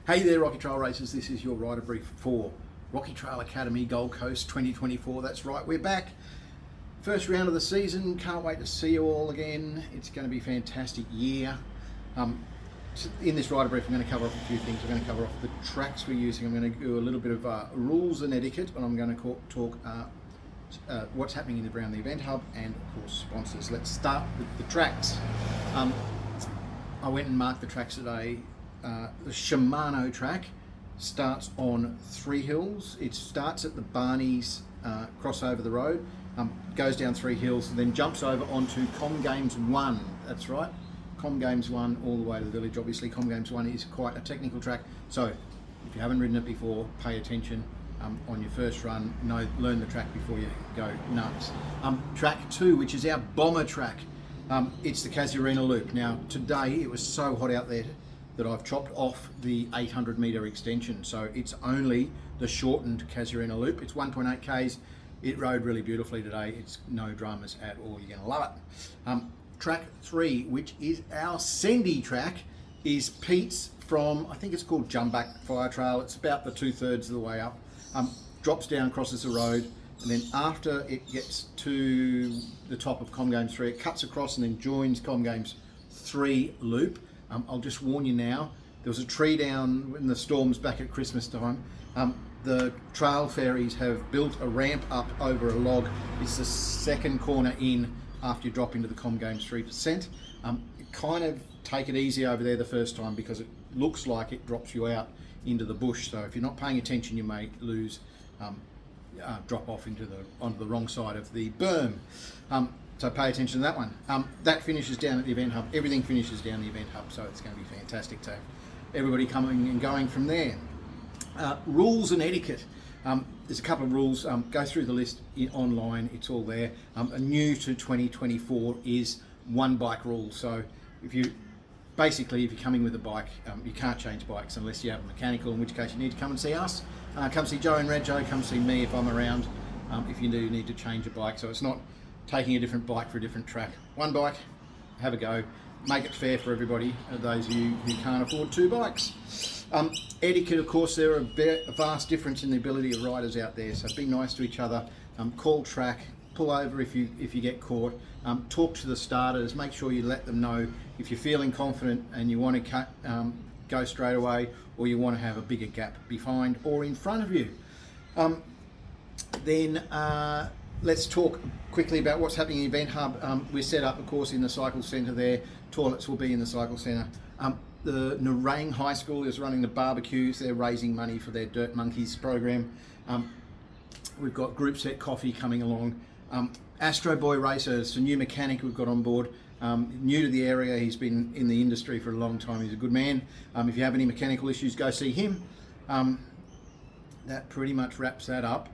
Hey there, Rocky Trail Racers. This is your rider brief for Rocky Trail Academy Gold Coast 2024. That's right, we're back. First round of the season. Can't wait to see you all again. It's going to be a fantastic year. In this rider brief, I'm going to cover off a few things. I'm going to cover off the tracks we're using. I'm going to do a little bit of rules and etiquette, and I'm going to talk what's happening in around the event hub and, of course, sponsors. Let's start with the tracks. I went and marked the tracks today. The Shimano track starts on Three Hills. It starts at the Barney's crossover the road, goes down Three Hills, and then jumps over onto Com Games 1. That's right, Com Games 1 all the way to the village. Obviously, Com Games 1 is quite a technical track, so if you haven't ridden it before, pay attention on your first run. Learn the track before you go nuts. Track 2, which is our bomber track, it's the Casuarina Loop. Now, today it was so hot out there that I've chopped off the 800 metre extension, so it's only the shortened Casuarina Loop. It's 1.8 Ks. It rode really beautifully today. It's no dramas at all. You're gonna love it. Track 3, which is our Sendy track, is Pete's from, I think it's called Jumback Fire Trail. It's about the 2/3 of the way up. Drops down, crosses the road, and then after it gets to the top of Com Games 3, it cuts across and then joins Com Games 3 loop. I'll just warn you now, there was a tree down in the storms back at Christmas time. The trail ferries have built a ramp up over a log. It's the second corner in after you drop into the Com Games 3%. Kind of take it easy over there the first time because it looks like it drops you out into the bush. So if you're not paying attention, you may lose, drop off onto the wrong side of the berm. So pay attention to that one. That finishes down at the event hub. Everything finishes down the event hub, so it's going to be fantastic to have everybody coming and going from there. Rules and etiquette. There's a couple of rules. Go through the list online. It's all there. New to 2024 is one bike rule. So if you're coming with a bike, you can't change bikes unless you have a mechanical, in which case you need to come and see us. Come see Joe and Rego. Come see me if I'm around. If you do need to change a bike, so it's not taking a different bike for a different track. One bike, have a go, make it fair for everybody, those of you who can't afford two bikes. Etiquette, of course, there are a vast difference in the ability of riders out there, so be nice to each other, call track, pull over if you get caught, talk to the starters, make sure you let them know if you're feeling confident and you want to go straight away, or you want to have a bigger gap behind or in front of you. Let's talk quickly about what's happening in the event hub. We're set up, of course, in the cycle centre there. Toilets will be in the cycle centre. The Nerang High School is running the barbecues. They're raising money for their Dirt Monkeys program. We've got Group Set Coffee coming along. Astro Boy Racer, it's a new mechanic we've got on board. New to the area, he's been in the industry for a long time. He's a good man. If you have any mechanical issues, go see him. That pretty much wraps that up.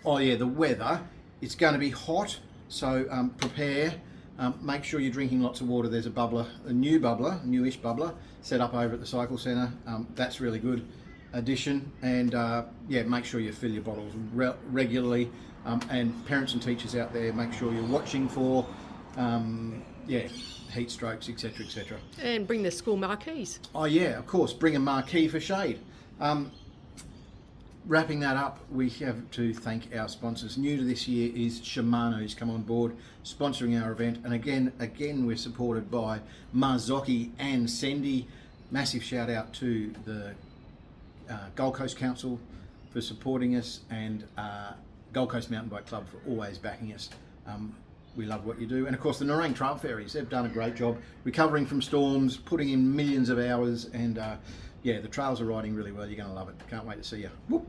The weather. It's going to be hot, so prepare. Make sure you're drinking lots of water. There's a newish bubbler, set up over at the cycle centre. That's really good addition. And make sure you fill your bottles regularly. And parents and teachers out there, make sure you're watching for heat strokes, etc., etc. And bring the school marquees. Oh yeah, of course. Bring a marquee for shade. Wrapping that up, we have to thank our sponsors. New to this year is Shimano, who's come on board, sponsoring our event. And again, we're supported by Marzocchi and Sendy. Massive shout out to the Gold Coast Council for supporting us, and Gold Coast Mountain Bike Club for always backing us. We love what you do. And of course, the Nerang Trail Ferries, they've done a great job recovering from storms, putting in millions of hours, and the trails are riding really well. You're going to love it. Can't wait to see you. Whoop.